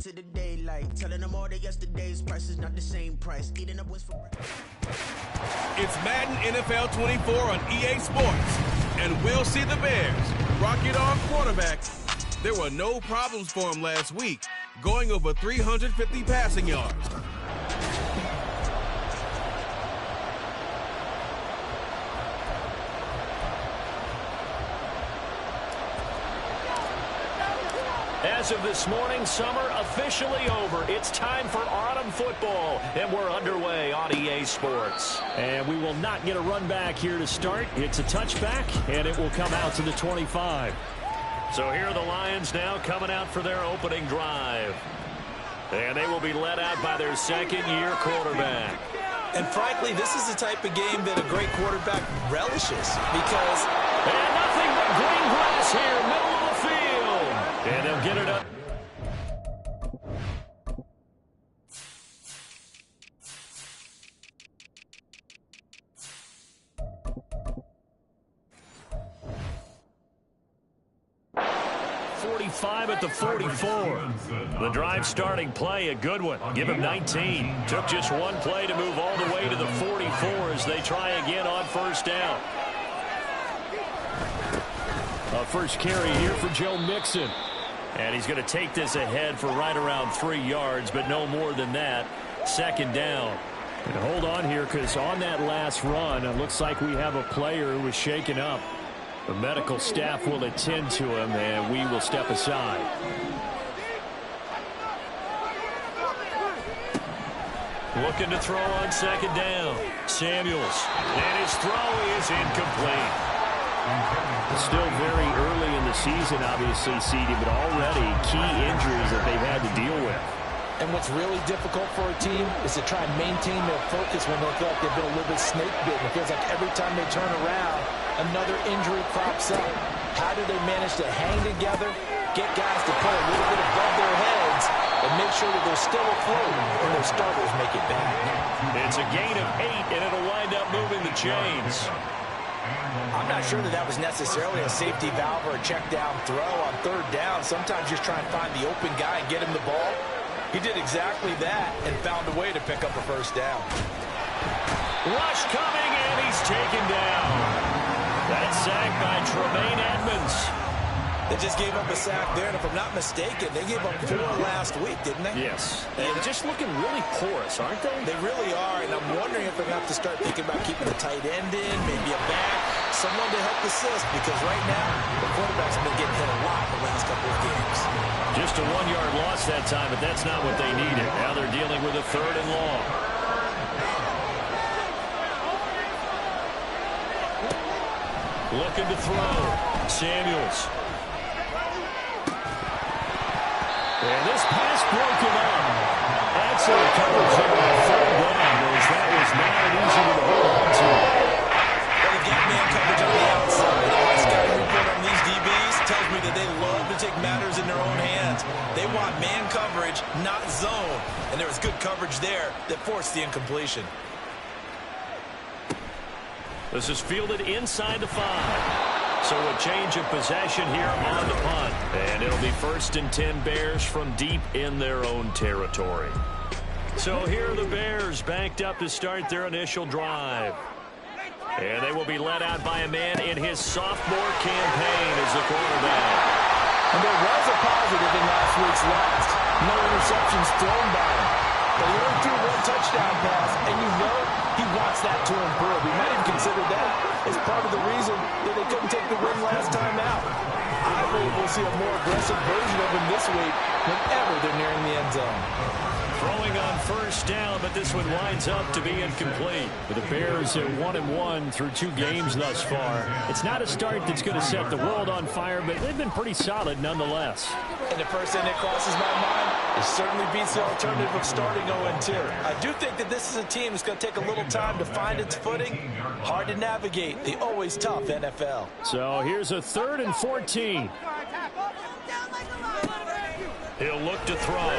into the daylight, telling them all that yesterday's price is not the same price. Eating up what's for It's Madden NFL 24 on EA Sports, and we'll see the Bears rock it on quarterback. There were no problems for him last week, going over 350 passing yards. As of this morning, summer officially over. It's time for autumn football, and we're underway on EA Sports. And we will not get a run back here to start. It's a touchback, and it will come out to the 25. So here are the Lions now coming out for their opening drive. And they will be led out by their second-year quarterback. And frankly, this is the type of game that a great quarterback relishes because... And nothing but green grass here, middle of the field. And they'll get it up. At the 44. The drive starting play, a good one. Give him 19. Took just one play to move all the way to the 44 as they try again on first down. A first carry here for Joe Mixon. And he's going to take this ahead for right around 3 yards, but no more than that. Second down. And hold on here, because on that last run, it looks like we have a player who was shaken up. The medical staff will attend to him, and we will step aside. Looking to throw on second down. Samuels. And his throw is incomplete. Still very early in the season, obviously, CD, but already key injuries that they've had to deal with. And what's really difficult for a team is to try and maintain their focus when they feel like they've been a little bit snake-bitten. It feels like every time they turn around, another injury crops up. How do they manage to hang together, get guys to play a little bit above their heads, and make sure that they're still afloat when their starters make it back? It's a gain of 8, and it'll wind up moving the chains. I'm not sure that that was necessarily a safety valve or a check down throw on third down. Sometimes just try and find the open guy and get him the ball. He did exactly that and found a way to pick up a first down. Rush coming, and he's taken down. That's sacked by Tremaine Edmonds. They just gave up a sack there, and if I'm not mistaken, they gave up 4 last week, didn't they? Yes. And just looking really porous, aren't they? They really are, and I'm wondering if they're going to have to start thinking about keeping a tight end in, maybe a back, someone to help assist, because right now, the quarterback's been getting hit a lot the last couple of games. Just a 1-yard loss that time, but that's not what they needed. Now they're dealing with a 3rd and long. Looking to throw. Samuels. And this pass broken up. Excellent coverage there on 3rd down, as that was not an easy one to hold on to. Well, they've got man coverage on the outside. The last guy report on these DBs tells me that they love to take matters in their own hands. They want man coverage, not zone. And there was good coverage there that forced the incompletion. This is fielded inside the 5. So a change of possession here on the punt. And it'll be 1st and 10 Bears from deep in their own territory. So here are the Bears banked up to start their initial drive. And they will be led out by a man in his sophomore campaign as the quarterback. And there was a positive in last week's loss. No interceptions thrown by him. But he only threw 1 touchdown pass, and you know he wants that to improve. We might even consider that as part of the reason that they couldn't take the win last time out. I believe we'll see a more aggressive version of him this week whenever they're nearing the end zone. Throwing on first down, but this one winds up to be incomplete. The Bears are 1-1 through 2 games thus far. It's not a start that's going to set the world on fire, but they've been pretty solid nonetheless. And the first thing that crosses my mind, it certainly beats the alternative of starting 0-2. I do think that this is a team that's going to take a little time to find its footing. Hard to navigate the always tough NFL. So here's a 3rd and 14. He'll look to throw.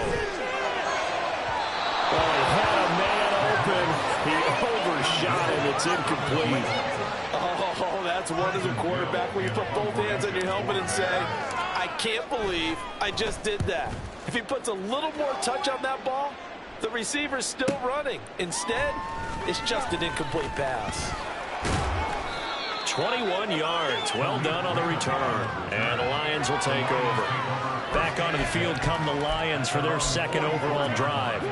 Well, he had a man open. He overshot it. It's incomplete. Oh, that's one as a quarterback when you put both hands on your helmet and say, I can't believe I just did that. If he puts a little more touch on that ball, the receiver's still running. Instead, it's just an incomplete pass. 21 yards. Well done on the return. And the Lions will take over. Back onto the field come the Lions for their second overall drive.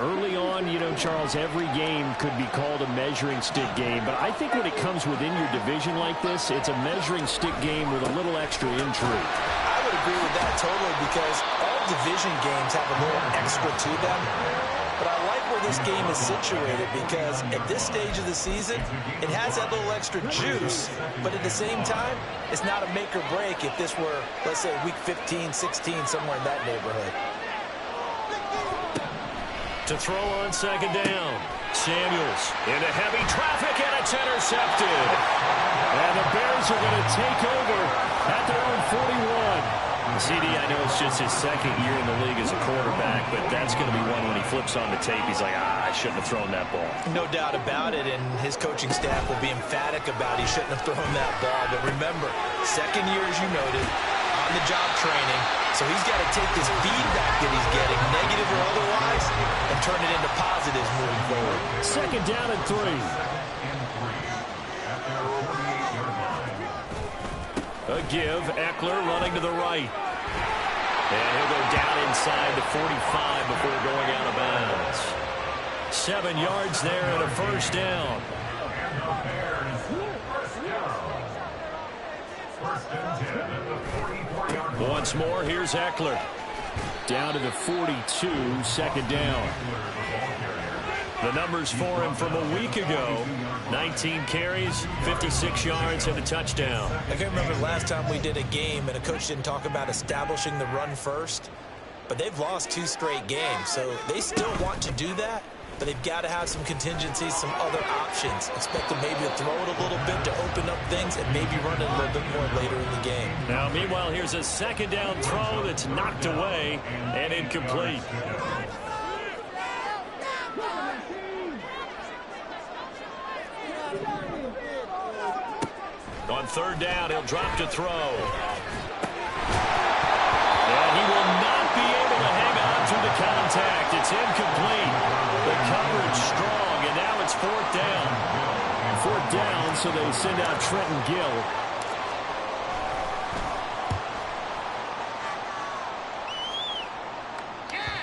Early on, you know, Charles, every game could be called a measuring stick game. But I think when it comes within your division like this, it's a measuring stick game with a little extra intrigue. I would agree with that totally because all division games have a little extra to them. But I like where this game is situated because at this stage of the season, it has that little extra juice. But at the same time, it's not a make or break if this were, let's say, week 15, 16, somewhere in that neighborhood. To throw on second down. Samuels into heavy traffic, and it's intercepted. And the Bears are going to take over at their own 41. CD, I know it's just his second year in the league as a quarterback, but that's going to be one when he flips on the tape. He's like, I shouldn't have thrown that ball. No doubt about it, and his coaching staff will be emphatic about he shouldn't have thrown that ball. But remember, second year, as you noted, on-the-job training, so he's got to take this feedback that he's getting, negative or otherwise, and turn it into positives moving forward. Second down and 3. A give, Eckler running to the right. And he'll go down inside the 45 before going out of bounds. 7 yards there and a first down. Once more, here's Eckler. Down to the 42, second down. The numbers for him from a week ago: 19 carries, 56 yards, and a touchdown. I can remember the last time we did a game and a coach didn't talk about establishing the run first, but they've lost 2 straight games, so they still want to do that, but they've got to have some contingencies, some other options. Expect them maybe to throw it a little bit to open up things and maybe run it a little bit more later in the game. Now, meanwhile, here's a second down throw that's knocked away and incomplete. On third down, he'll drop to throw. And he will not be able to hang on to the contact. It's incomplete. The coverage strong, and now it's fourth down. Fourth down, so they send out Trenton Gill.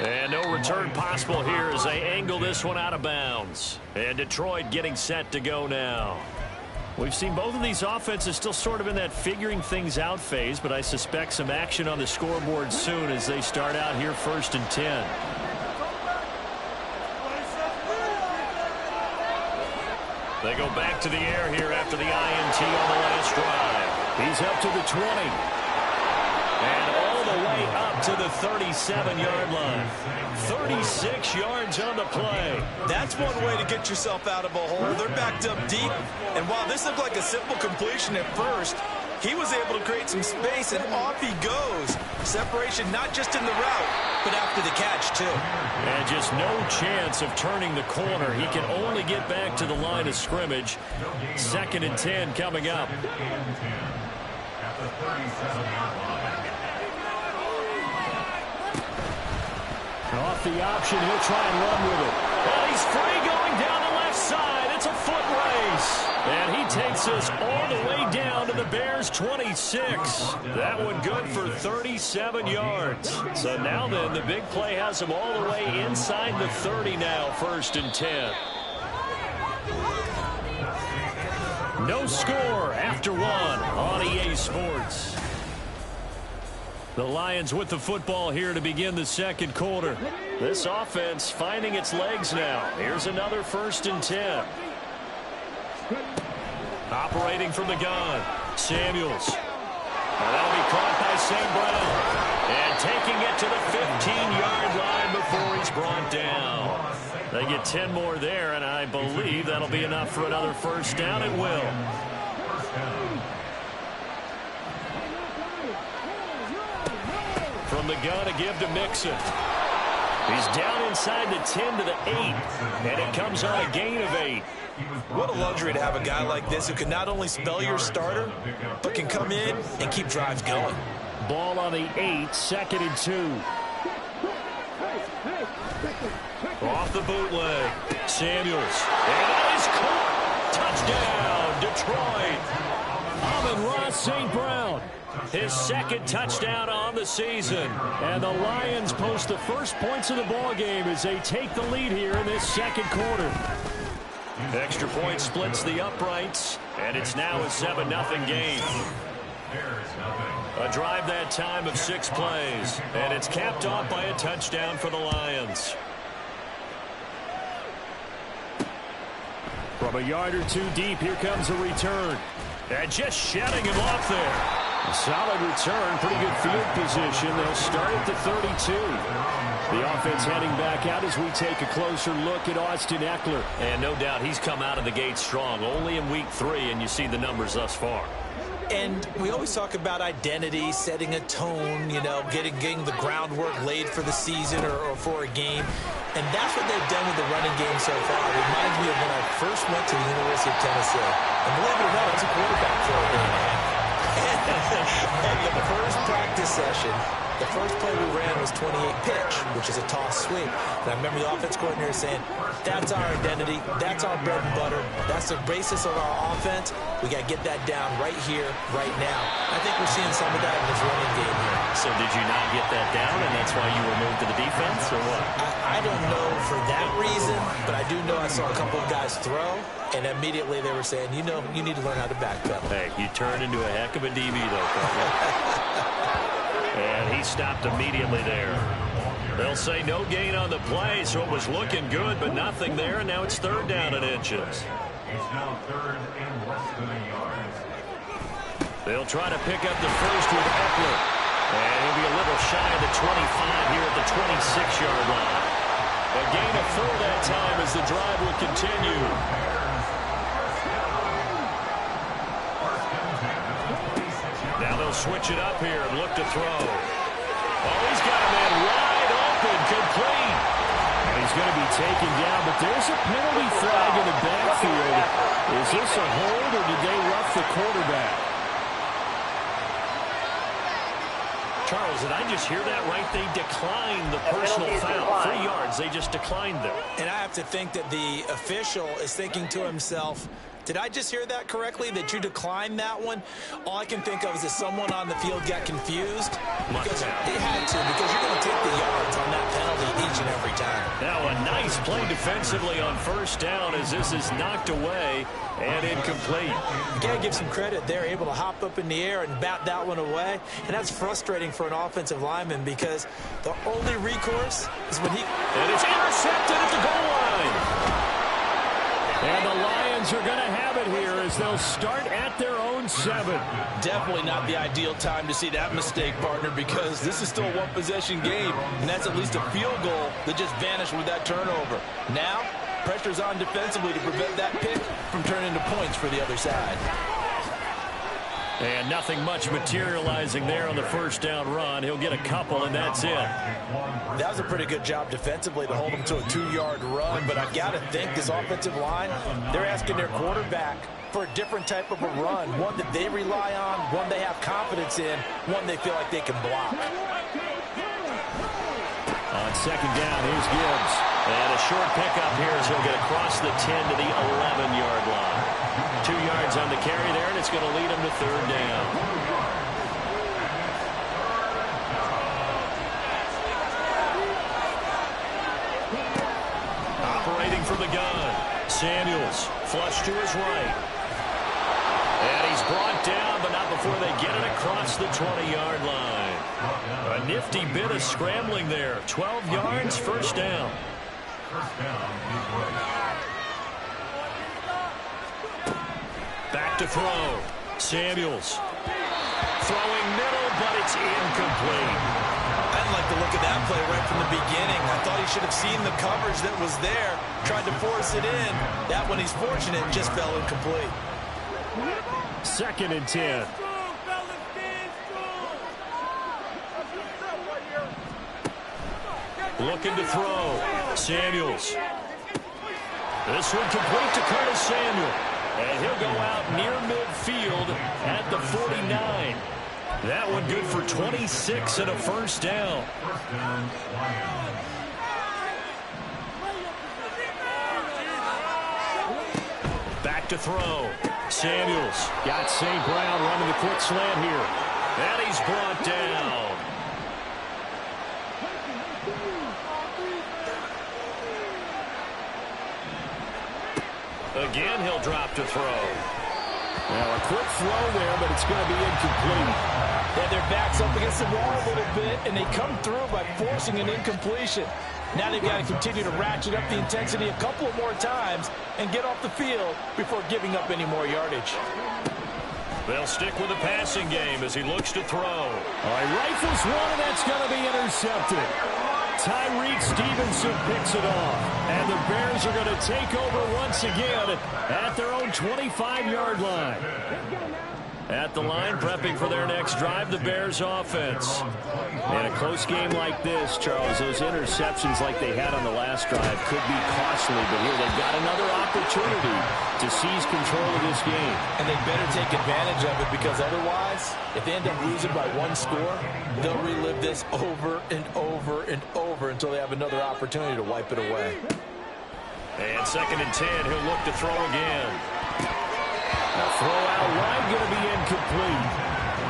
And no return possible here as they angle this one out of bounds. And Detroit getting set to go now. We've seen both of these offenses still sort of in that figuring things out phase, but I suspect some action on the scoreboard soon as they start out here first and 10. They go back to the air here after the INT on the last drive. He's up to the 20. And all the way up to the 37-yard line. 36 yards on the play. That's one way to get yourself out of a hole. They're backed up deep, and while this looked like a simple completion at first, he was able to create some space, and off he goes. Separation not just in the route, but after the catch, too. And just no chance of turning the corner. He can only get back to the line of scrimmage. 2nd and 10 coming up. Off the option, he'll try and run with it. And he's free going down the left side. It's a foot race. And he takes us all the way down to the Bears' 26. That one good for 37 yards. So now then, the big play has him all the way inside the 30 now, 1st and 10. No score after 1 on EA Sports. The Lions with the football here to begin the second quarter. This offense finding its legs now. Here's another 1st and 10. Operating from the gun, Samuels. And that'll be caught by St. Brown. And taking it to the 15-yard line before he's brought down. They get 10 more there, and I believe that'll be enough for another first down. It will. From the gun, a give to Mixon. He's down inside the 10 to the 8, and it comes on a gain of 8. What a luxury to have a guy like this who can not only spell your starter, but can come in and keep drives going. Ball on the 8, 2nd and 2. Off the bootleg. Samuels. And that is caught. Touchdown, Detroit. Amon-Ra St. Brown. His 2nd touchdown on the season. And the Lions post the first points of the ball game as they take the lead here in this 2nd quarter. Extra point splits the uprights, and it's now a 7-0 game. A drive that time of 6 plays, and it's capped off by a touchdown for the Lions. From a yard or 2 deep, here comes a return. And just shutting him off there. A solid return, pretty good field position. They'll start at the 32. The offense heading back out as we take a closer look at Austin Ekeler. And no doubt he's come out of the gate strong, only in week 3, and you see the numbers thus far. And we always talk about identity, setting a tone, you know, getting the groundwork laid for the season or for a game. And that's what they've done with the running game so far. It reminds me of when I first went to the University of Tennessee. And believe it or not, I was a quarterback for a game. And the first practice session, the first play we ran was 28 pitch, which is a toss sweep. And I remember the offense coordinator saying, that's our identity, that's our bread and butter, that's the basis of our offense. We got to get that down right here, right now. I think we're seeing some of that in this running game here. So did you not get that down, and that's why you were moved to the defense, or what? I don't know for that reason, but I do know I saw a couple of guys throw, and immediately they were saying, you know, you need to learn how to backpedal. Hey, you turned into a heck of a DB, though, Carter. And he stopped immediately there. They'll say no gain on the play, so it was looking good, but nothing there, and now it's 3rd down and inches. It's now 3rd and less than a yard. They'll try to pick up the first with Ekeler. And he'll be a little shy of the 25 here at the 26-yard line. A gain of 4 that time as the drive will continue. Now they'll switch it up here and look to throw. Oh, he's got a man wide open, complete. And he's going to be taken down, but there's a penalty flag in the backfield. Is this a hold, or did they rough the quarterback? Charles, did I just hear that right? They declined the personal foul. 3 yards, they just declined them. And I have to think that the official is thinking to himself, did I just hear that correctly, that you declined that one? All I can think of is that someone on the field got confused. Because they had to, because you're going to take the yards on that penalty each and every time. Now a nice play defensively on 1st down as this is knocked away and incomplete. You got to give some credit. They're able to hop up in the air and bat that one away. And that's frustrating for an offensive lineman because the only recourse is when he... And it's intercepted at the goal line. And the Lions are going to have it here as they'll start at their own 7. Definitely not the ideal time to see that mistake, partner, because this is still a one-possession game, and that's at least a field goal that just vanished with that turnover. Now, pressure's on defensively to prevent that pick from turning into points for the other side. And nothing much materializing there on the 1st down run. He'll get a couple, and that's it. That was a pretty good job defensively to hold him to a 2-yard run, but I've got to think this offensive line, they're asking their quarterback for a different type of a run, one that they rely on, one they have confidence in, one they feel like they can block. On 2nd down, here's Gibbs. And a short pickup here as he'll get across the 10 to the 11-yard line. 2 yards on the carry there, and it's going to lead him to 3rd down. Operating from the gun, Samuels, flush to his right. And he's brought down, but not before they get it across the 20-yard line. A nifty bit of scrambling there. 12 yards, 1st down. Back to throw. Samuels. Throwing middle, but it's incomplete. I didn't like the look of that play right from the beginning. I thought he should have seen the coverage that was there, tried to force it in. That one he's fortunate, just fell incomplete. 2nd and 10. Looking to throw. Samuels. This one complete to Curtis Samuel. And he'll go out near midfield at the 49. That one good for 26 and a first down. First down, Lions. Back to throw. Samuels got St. Brown running the quick slant here. And he's brought down. Again, he'll drop to throw. Now, a quick throw there, but it's going to be incomplete. Yeah, their back's up against the wall a little bit, and they come through by forcing an incompletion. Now they've got to continue to ratchet up the intensity a couple of more times and get off the field before giving up any more yardage. They'll stick with the passing game as he looks to throw. All right, rifles one, and that's going to be intercepted. Tyreek Stevenson picks it off, and the Bears are going to take over once again at their own 25-yard line. At the line, prepping for their next drive, the Bears offense. In a close game like this, Charles, those interceptions like they had on the last drive could be costly, but here they've got another opportunity to seize control of this game. And they better take advantage of it, because otherwise, if they end up losing by one score, they'll relive this over and over and over until they have another opportunity to wipe it away. And 2nd and 10, he'll look to throw again. A throw out wide going to be incomplete.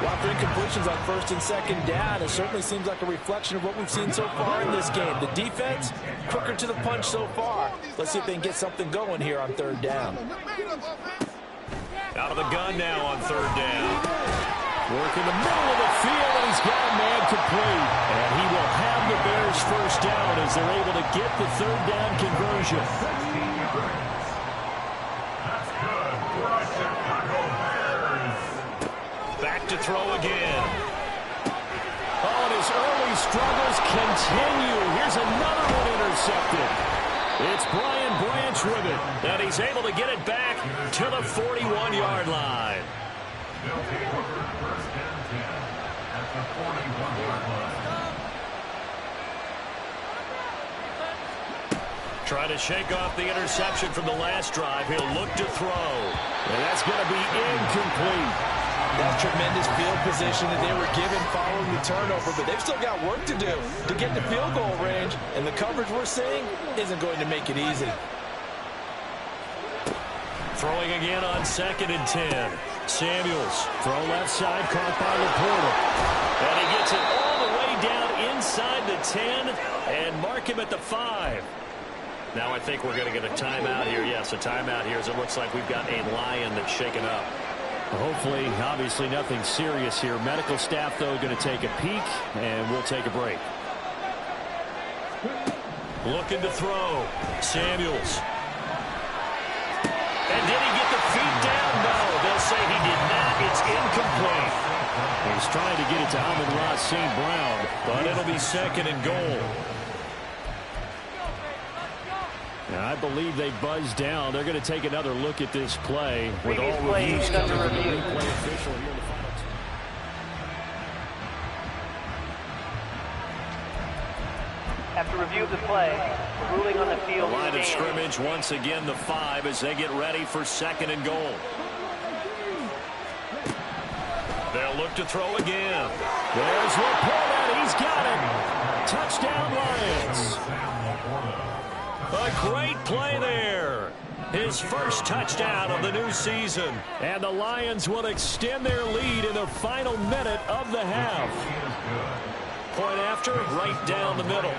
Well, for incompletions on 1st and 2nd down, it certainly seems like a reflection of what we've seen so far in this game. The defense, quicker to the punch so far. Let's see if they can get something going here on 3rd down. Out of the gun now on 3rd down. Work in the middle of the field, and he's got a man complete. And he will have the Bears first down as they're able to get the 3rd down conversion. Back to throw again. Oh, and his early struggles continue. Here's another one intercepted. It's Brian Branch with it, and he's able to get it back to the 41-yard line. They'll take over 1st and 10 at the 41-yard line. Trying to shake off the interception from the last drive. He'll look to throw. And that's going to be incomplete. That tremendous field position that they were given following the turnover, but they've still got work to do to get to field goal range, and the coverage we're seeing isn't going to make it easy. Throwing again on 2nd and 10. Samuels, throw left side, caught by Laporta. And he gets it all the way down inside the 10 and mark him at the 5. Now I think we're going to get a timeout here. Yes, a timeout here as it looks like we've got a Lion that's shaken up. Hopefully, obviously nothing serious here. Medical staff, though, going to take a peek, and we'll take a break. Looking to throw. Samuels. And did he get the feet down? No, they'll say he did not. It's incomplete. He's trying to get it to Amon-Ra St. Brown, but it'll be 2nd and goal. Now, I believe they buzzed down. They're going to take another look at this play with all reviews coming from the replay official here in the final two. After review of the play, ruling on the field. The line of scrimmage once again the 5 as they get ready for 2nd and goal. They'll look to throw again. There's Laporta. He's got it. Touchdown Lions. A great play there. His first touchdown of the new season. And the Lions will extend their lead in the final minute of the half. Point after, right down the middle.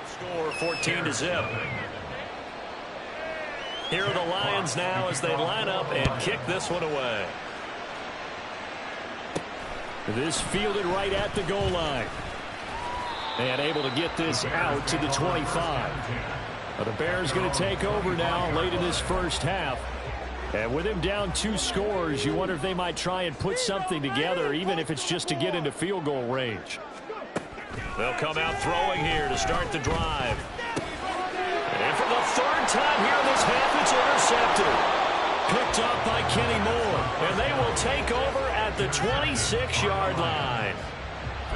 Score 14-0. Here are the Lions now as they line up and kick this one away. This fielded right at the goal line. And able to get this out to the 25. The Bears going to take over now late in this first half. And with him down 2 scores, you wonder if they might try and put something together, even if it's just to get into field goal range. They'll come out throwing here to start the drive. And for the 3rd time here in this half, it's intercepted. Picked up by Kenny Moore. And they will take over at the 26-yard line.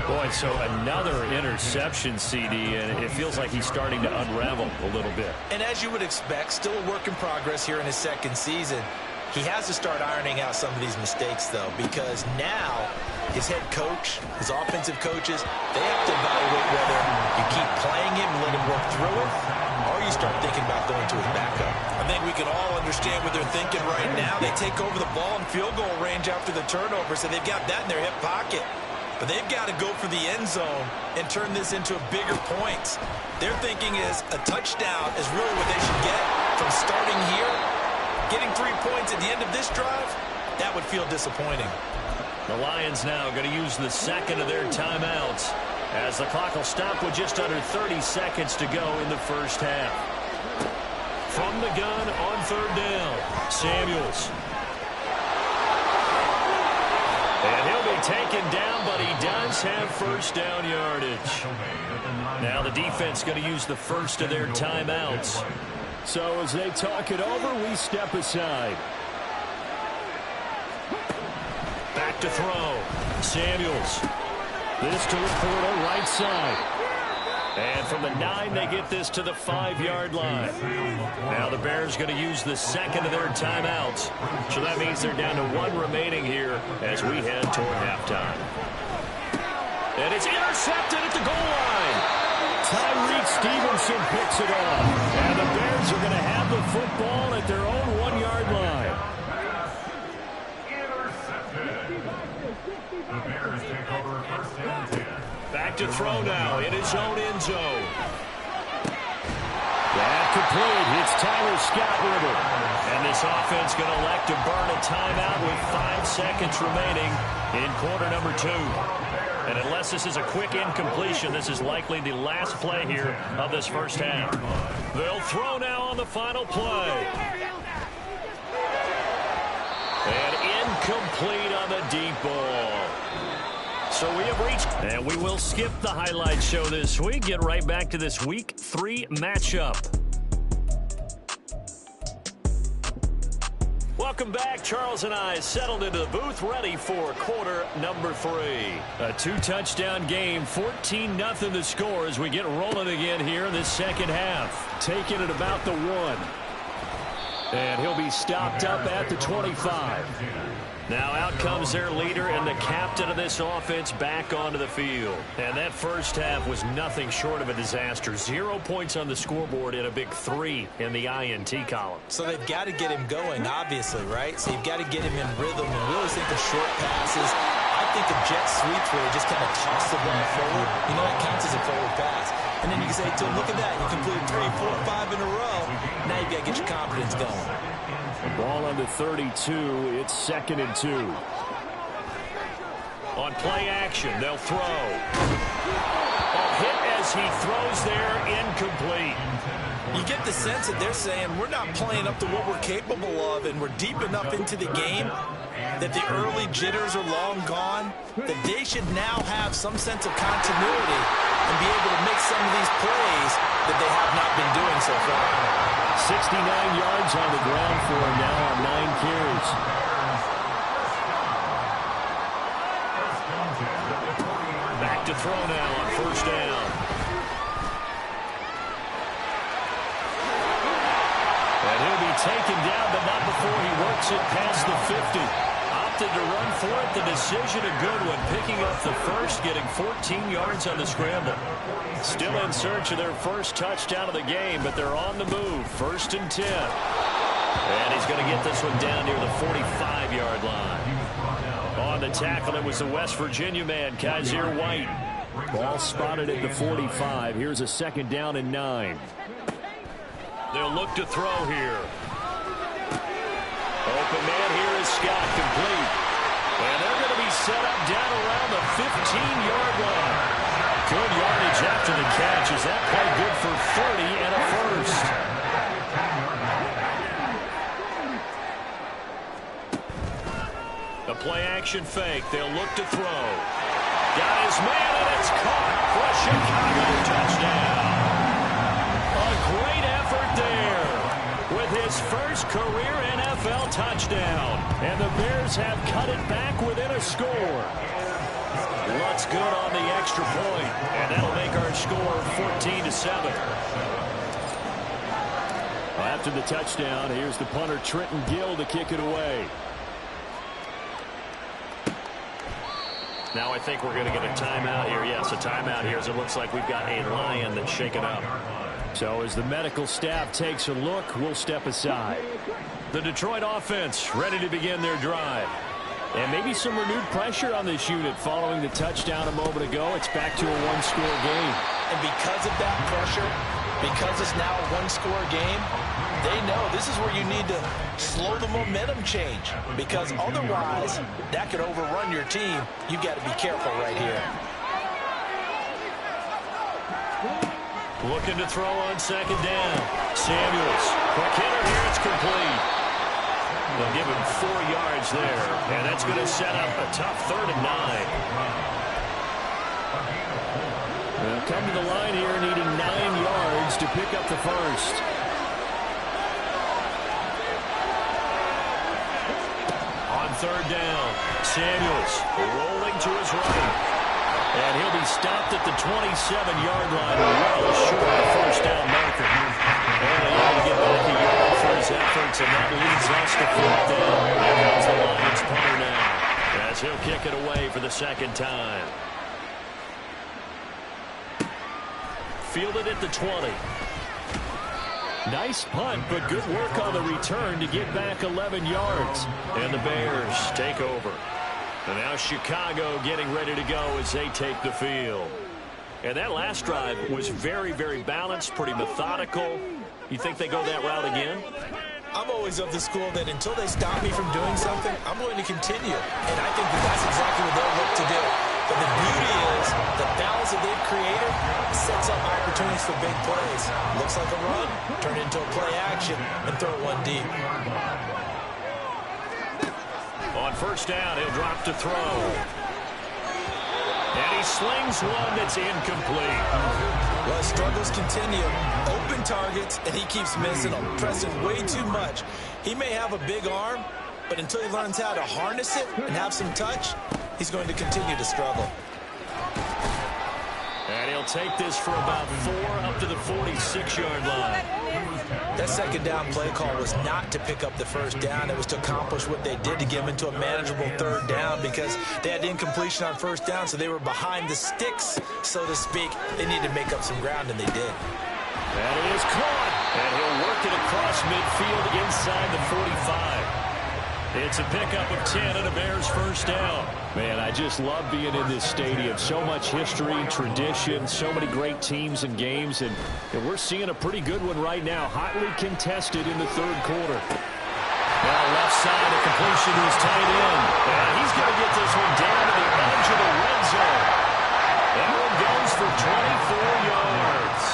Boy, so another interception, CD, and it feels like he's starting to unravel a little bit. And as you would expect, still a work in progress here in his second season. He has to start ironing out some of these mistakes, though, because now his head coach, his offensive coaches, they have to evaluate whether you keep playing him and let him work through it, or you start thinking about going to his backup. I think we can all understand what they're thinking right now. They take over the ball in field goal range after the turnover, so they've got that in their hip pocket. But they've got to go for the end zone and turn this into a bigger points. Their thinking is a touchdown is really what they should get from starting here. Getting 3 points at the end of this drive, that would feel disappointing. The Lions now going to use the second of their timeouts as the clock will stop with just under 30 seconds to go in the first half. From the gun on third down, Samuels. And he'll be taken down, but he does have first down yardage. Now the defense going to use the first of their timeouts. So as they talk it over, we step aside. Back to throw. Samuels. This to Laporta, right side. And from the 9, they get this to the 5-yard line. Now the Bears going to use the second of their timeouts. So that means they're down to 1 remaining here as we head toward halftime. And it's intercepted at the goal line. Tyreek Stevenson picks it off. And the Bears are going to have the football at their own 1-yard line. The Bears take over first and 10. Back to throw now in his own end zone. That complete. It's Tyler Scott with it. And this offense going to elect to burn a timeout with 5 seconds remaining in quarter number 2. And unless this is a quick incompletion, this is likely the last play here of this first half. They'll throw now on the final play. And incomplete on the deep ball. So we have reached, and we will skip the highlight show this week. Get right back to this week 3 matchup. Welcome back. Charles and I settled into the booth, ready for quarter number 3. A 2-touchdown game, 14-0 the score as we get rolling again here in this second half. Taking it about the 1. And he'll be stopped up at the 25. Now out comes their leader and the captain of this offense back onto the field. And that first half was nothing short of a disaster. 0 points on the scoreboard and a big 3 in the INT column. So they've got to get him going, obviously, right? So you've got to get him in rhythm and really think of short passes. I think of jet sweeps where they just kind of toss the ball forward. You know, that counts as a forward pass. And then you can say to him, look at that. You completed 3, 4, 5 in a row. Now you've got to get your confidence going. Ball under 32. It's 2nd and 2. On play action, they'll throw. A hit as he throws there, incomplete. You get the sense that they're saying we're not playing up to what we're capable of, and we're deep enough into the game that the early jitters are long gone, that they should now have some sense of continuity and be able to make some of these plays that they have not been doing so far. 69 yards on the ground for him now on 9 carries. Back to throw now on first down. And he'll be taken down, but not before he works it past the 50. Opted to run for it. The decision a good one. Picking up the first, getting 14 yards on the scramble. Still in search of their first touchdown of the game, but they're on the move. 1st and 10. And he's going to get this one down near the 45-yard line. On the tackle, it was the West Virginia man, Kaiser White. Ball spotted at the 45. Here's a 2nd down and 9. They'll look to throw here. Open man here is Scott, complete. And they're going to be set up down around the 15-yard line. Good yardage after the catch. Is that play good for 30 and a first? A play-action fake. They'll look to throw. Got his man, and it's caught for a Chicago touchdown. A great effort there with his first career NFL touchdown. And the Bears have cut it back within a score. Lutz good on the extra point, and that'll make our score 14-7. After the touchdown, here's the punter Trenton Gill to kick it away. Now I think we're going to get a timeout here. Yes, a timeout here as it looks like we've got a Lion that's shaken up. So as the medical staff takes a look, we'll step aside. The Detroit offense ready to begin their drive. And maybe some renewed pressure on this unit following the touchdown a moment ago. It's back to a one-score game. And because of that pressure, because it's now a one-score game, they know this is where you need to slow the momentum change. Because otherwise, that could overrun your team. You've got to be careful right here. Looking to throw on second down. Samuels. Quick hitter here. It's complete. They'll give him 4 yards there. And that's going to set up a tough 3rd and 9. They'll come to the line here needing 9 yards to pick up the first. On 3rd down. Samuels rolling to his right. And he'll be stopped at the 27-yard line, well short of the first down marker. Only able to get back a yard for his efforts, and that leads us to 4th down. Here comes the Lions punter now, as he'll kick it away for the 2nd time. Fielded at the 20. Nice punt, but good work on the return to get back 11 yards. And the Bears take over. And now Chicago getting ready to go as they take the field. And that last drive was very, very balanced, pretty methodical. You think they go that route again? I'm always of the school that until they stop me from doing something, I'm going to continue. And I think that's exactly what they'll look to do. But the beauty is the balance that they've created sets up opportunities for big plays. Looks like a run, turn it into a play action, and throw one deep. On 1st down, he'll drop to throw. And he slings one that's incomplete. Well, struggles continue. Open targets, and he keeps missing them. Pressing way too much. He may have a big arm, but until he learns how to harness it and have some touch, he's going to continue to struggle. And he'll take this for about 4 up to the 46-yard line. That 2nd down play call was not to pick up the 1st down. It was to accomplish what they did to get him into a manageable 3rd down because they had incompletion on 1st down, so they were behind the sticks, so to speak. They needed to make up some ground, and they did. That is caught. And he'll work it across midfield inside the 45. It's a pickup of 10 and a Bears 1st down. Man, I just love being in this stadium. So much history, tradition, so many great teams and games, and we're seeing a pretty good one right now. Hotly contested in the 3rd quarter. Now left side, a completion to his tight end. And he's going to get this one down to the edge of the red zone. That one goes for 24 yards.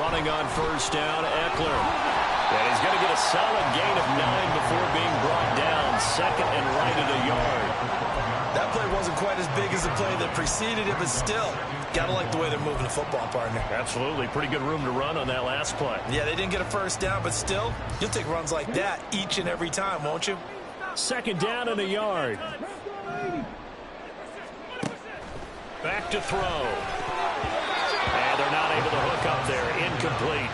Running on 1st down, Eckler. And he's going to get a solid gain of 9 before being brought down. 2nd and right at a yard. That play wasn't quite as big as the play that preceded it, but still, got to like the way they're moving the football, partner. Absolutely. Pretty good room to run on that last play. Yeah, they didn't get a 1st down, but still, you'll take runs like that each and every time, won't you? 2nd down and a yard. Back to throw. And they're not able to hook up there. Incomplete.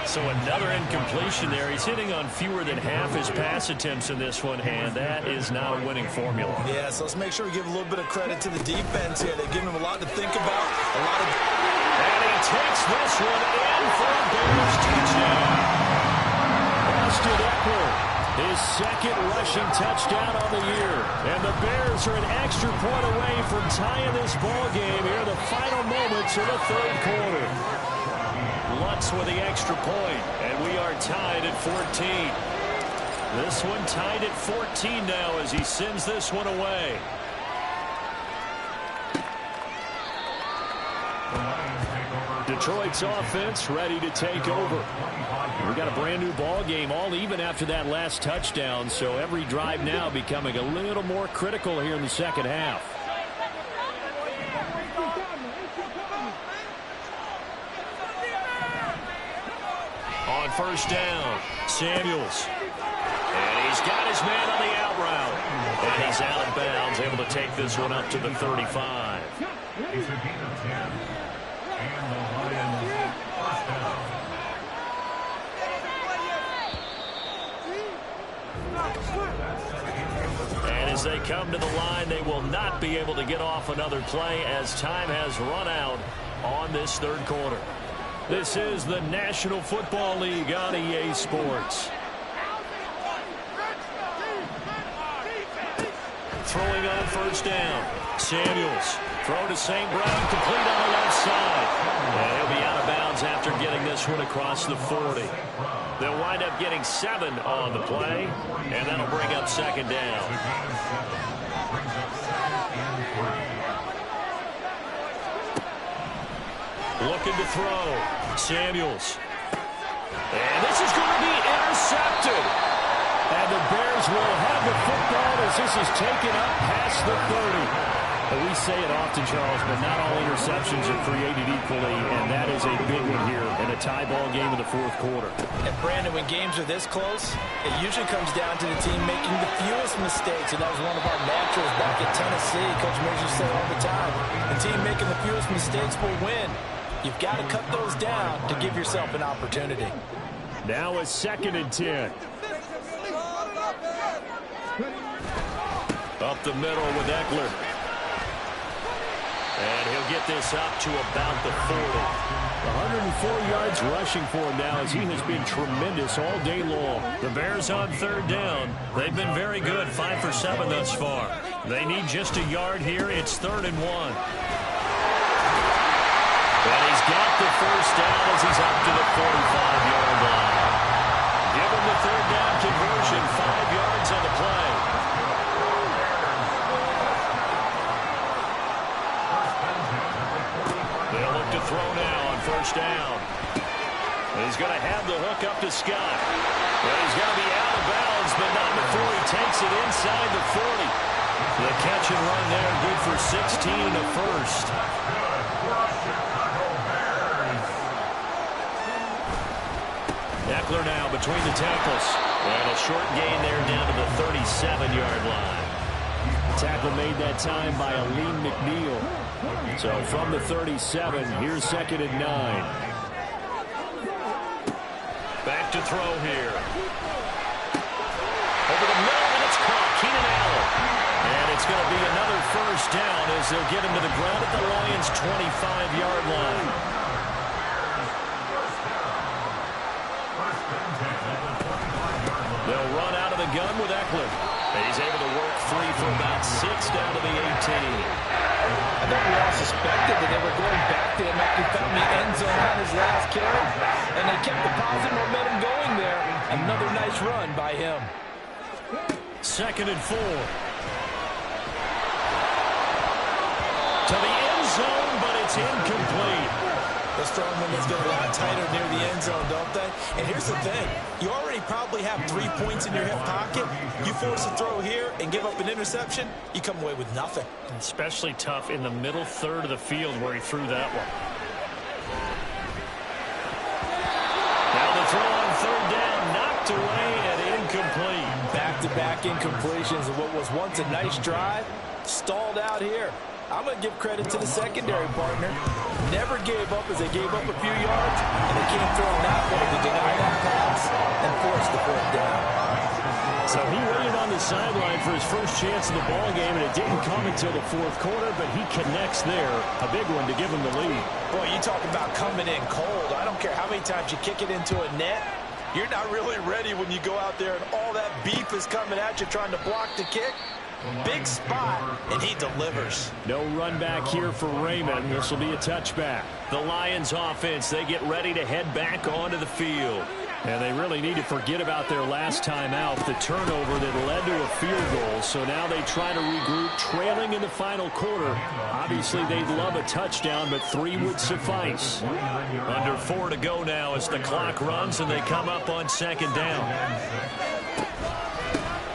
So another incompletion there. He's hitting on fewer than half his pass attempts in this one, and that is not a winning formula. Yeah, so let's make sure we give a little bit of credit to the defense here. They've given him a lot to think about. And he takes this one in for a Bears touchdown. Austin Eckler, his 2nd rushing touchdown on the year. And the Bears are an extra point away from tying this ball game here in the final moments of the 3rd quarter. Lutz with the extra point, and we are tied at 14. This one tied at 14 now as he sends this one away. Detroit's offense ready to take over. We got a brand new ball game, all even after that last touchdown, so every drive now becoming a little more critical here in the 2nd half. On 1st down, Samuels. And he's got his man on the out route. And And he's out of bounds, able to take this one up to the 35. It's a gain of 10. And the Lions first down. And as they come to the line, they will not be able to get off another play as time has run out on this third quarter. This is the National Football League on EA Sports. Throwing on first down. Samuels. Throw to St. Brown. Complete on the left side. And he'll be out of bounds after getting this one across the 40. They'll wind up getting 7 on the play, and that'll bring up second down. Looking to throw. Samuels. And this is going to be intercepted. And the Bears will have the football as this is taken up past the 30. We say it often, Charles, but not all interceptions are created equally, and that is a big one here in a tie ball game in the fourth quarter. And, Brandon, when games are this close, it usually comes down to the team making the fewest mistakes, and that was one of our mantras back at Tennessee. Coach Major said all the time, the team making the fewest mistakes will win. You've got to cut those down to give yourself an opportunity. Now a 2nd and 10. Up the middle with Eckler. And he'll get this up to about the 40. 104 yards rushing for him now as he has been tremendous all day long. The Bears on third down. They've been very good, 5 for 7 thus far. They need just a yard here. It's 3rd and 1. And he's got the first down as he's up to the 45-yard line. Give him the third down conversion, 5 yards on the play. They'll look to throw now on first down. He's going to have the hook up to Scott. But he's going to be out of bounds, but not before he takes it inside the 40. The catch and run there, good for 16 and a first. Eckler now between the tackles. And a short gain there down to the 37-yard line. Tackle made that time by Aleem McNeil. So from the 37, here's 2nd and 9. Back to throw here. Over the middle, and it's caught. Keenan Allen. And it's going to be another first down as they'll get him to the ground at the Lions' 25-yard line. They'll run out of the gun with Eckler. He's able to work free for about 6 down to the 18. I think we all suspected that they were going back to him after he found the end zone on his last carry, and they kept the positive momentum going there. Another nice run by him. 2nd and 4. To the end zone, but it's incomplete. Those throwing windows get a lot tighter near the end zone, don't they? And here's the thing. You already probably have 3 points in your hip pocket. You force a throw here and give up an interception, you come away with nothing. Especially tough in the middle third of the field where he threw that one. Now the throw on third down, knocked away and incomplete. Back-to-back incompletions of what was once a nice drive, stalled out here. I'm going to give credit to the secondary partner. Never gave up as they gave up a few yards, and they came throwing that way to deny that pass and force the 4th down. So he waited on the sideline for his first chance of the ball game, and it didn't come until the 4th quarter, but he connects there. A big one to give him the lead. Boy, you talk about coming in cold. I don't care how many times you kick it into a net. You're not really ready when you go out there and all that beef is coming at you trying to block the kick. Big spot, and he delivers. No run back here for Raymond. This will be a touchback. The Lions offense, they get ready to head back onto the field. And they really need to forget about their last time out, the turnover that led to a field goal. So now they try to regroup, trailing in the final quarter. Obviously, they'd love a touchdown, but 3 would suffice. Under 4 to go now as the clock runs, and they come up on 2nd down.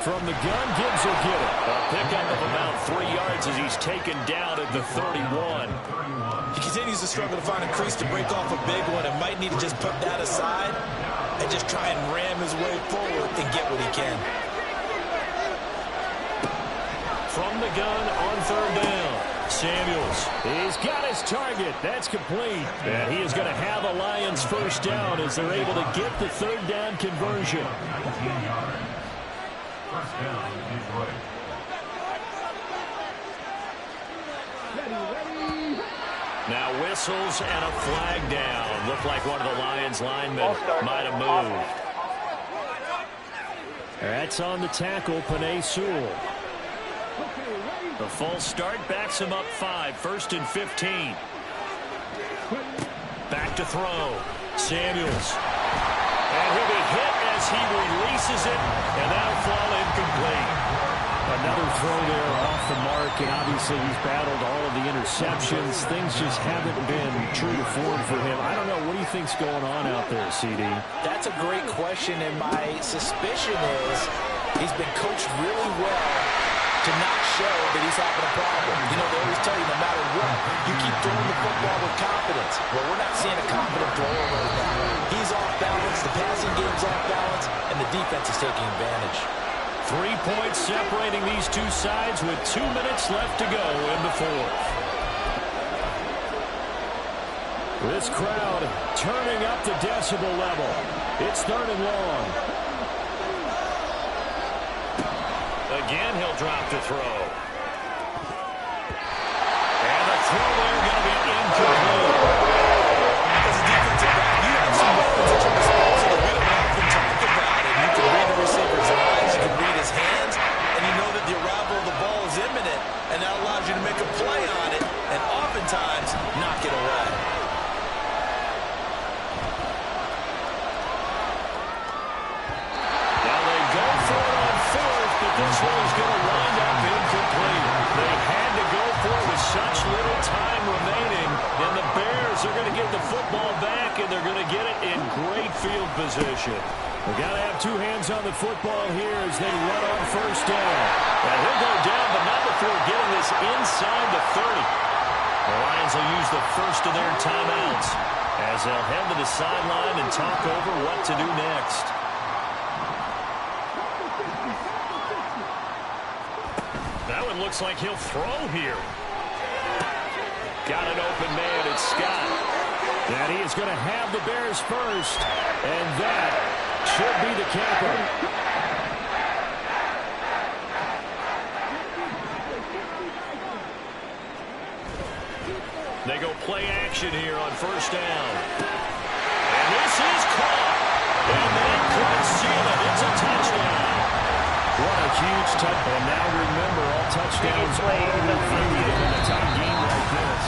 From the gun, Gibbs will get it. A pickup of about 3 yards as he's taken down at the 31. He continues to struggle to find a crease to break off a big one and might need to just put that aside and just try and ram his way forward and get what he can. from the gun on third down. Samuels, he's got his target. That's complete. And he is going to have a Lions first down as they're able to get the third down conversion. First down, Detroit. Now whistles and a flag down. Looked like one of the Lions linemen might have moved. That's on the tackle, Penei Sewell. The false start backs him up 5, 1st and 15. Back to throw. Samuels. And he'll be hit as he releases it, and that'll fall incomplete. Another throw there off the mark, and obviously he's battled all of the interceptions. Things just haven't been true to form for him. I don't know. What do you think's going on out there, CD? That's a great question, and my suspicion is he's been coached really well to not show that he's having a problem. You know, they always tell you no matter what, you keep throwing the football with confidence. Well, we're not seeing a confident thrower right now. He's off balance, the passing game's off balance, and the defense is taking advantage. 3 points separating these two sides with 2 minutes left to go in the fourth. This crowd turning up the decibel level. It's 3rd and long. Again, he'll drop the throw. And the throw there going to be incomplete. As a defensive back, you have some weapons at your disposal that we don't often talk about. And you can read the receiver's eyes, you can read his hands, and you know that the arrival of the ball is imminent, and that allows you to make a play on it, and oftentimes knock it away. Now they go for it on 4th, but this one is going to wind up incomplete. They had to go for it with such little time remaining, and the Bears are going to get the football back, and they're going to get it in great field position. We've got to have 2 hands on the football here as they run on first down. And he'll go down, but not before getting this inside the 30. The Lions will use the first of their timeouts as they'll head to the sideline and talk over what to do next. That one looks like he'll throw here. Got an open man, it's Scott. And he is going to have the Bears first, and that should be the capper. They go play action here on first down. And this is caught. And they could seal it. It's a touchdown. What a huge touchdown. And now remember, all touchdowns are undefeated in a tight game like this.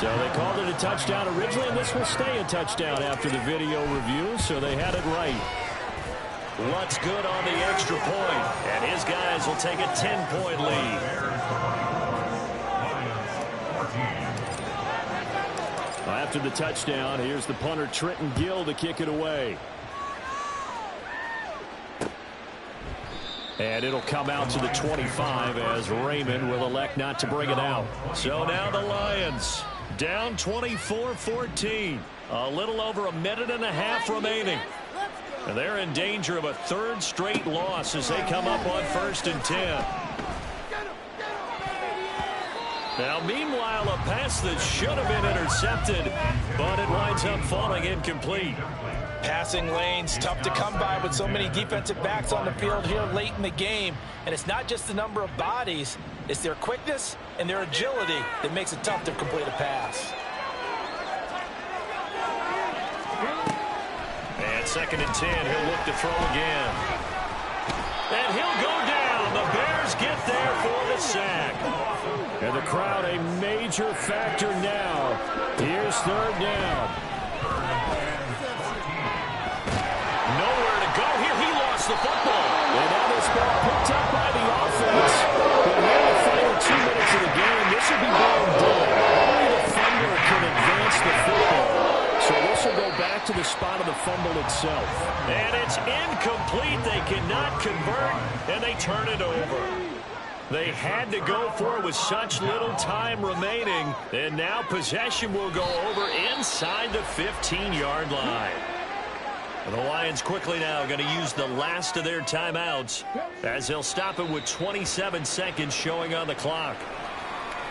So they called it a touchdown originally, and this will stay a touchdown after the video review, so they had it right. What's good on the extra point? And his guys will take a 10-point lead. After the touchdown, here's the punter Trenton Gill to kick it away. And it'll come out to the 25 as Raymond will elect not to bring it out. So now the Lions down 24-14. A little over a minute and a half remaining. And they're in danger of a 3rd straight loss as they come up on 1st and 10. Now, meanwhile, a pass that should have been intercepted, but it winds up falling incomplete. Passing lanes, tough to come by with so many defensive backs on the field here late in the game. And it's not just the number of bodies, it's their quickness and their agility that makes it tough to complete a pass. And 2nd and 10, he'll look to throw again. And he'll go down. The Bears get there for the sack. And the crowd a major factor now. Here's 3rd down. Nowhere to go here. He lost the football. And now this ball picked up by the offense. But here in the final 2 minutes of the game, this will be well done. Only the fumble can advance the football. So this will go back to the spot of the fumble itself. And it's incomplete. They cannot convert, and they turn it over. They had to go for it with such little time remaining, and now possession will go over inside the 15-yard line. The Lions quickly now going to use the last of their timeouts as they'll stop it with 27 seconds showing on the clock.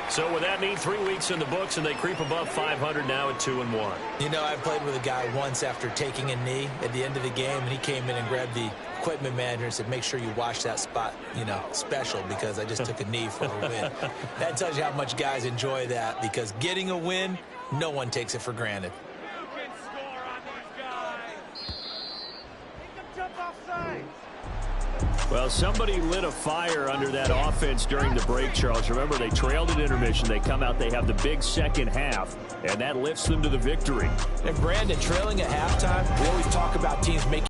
So with that mean 3 weeks in the books, and they creep above 500 now at 2-1. You know, I played with a guy once after taking a knee at the end of the game, and he came in and grabbed the equipment manager and said, make sure you watch that spot, you know, special, because I just took a knee for a win. That tells you how much guys enjoy that, because getting a win, no one takes it for granted. Well, somebody lit a fire under that offense during the break, Charles. Remember, they trailed at intermission. They come out, they have the big second half, and that lifts them to the victory. And Brandon, trailing at halftime, we always talk about teams making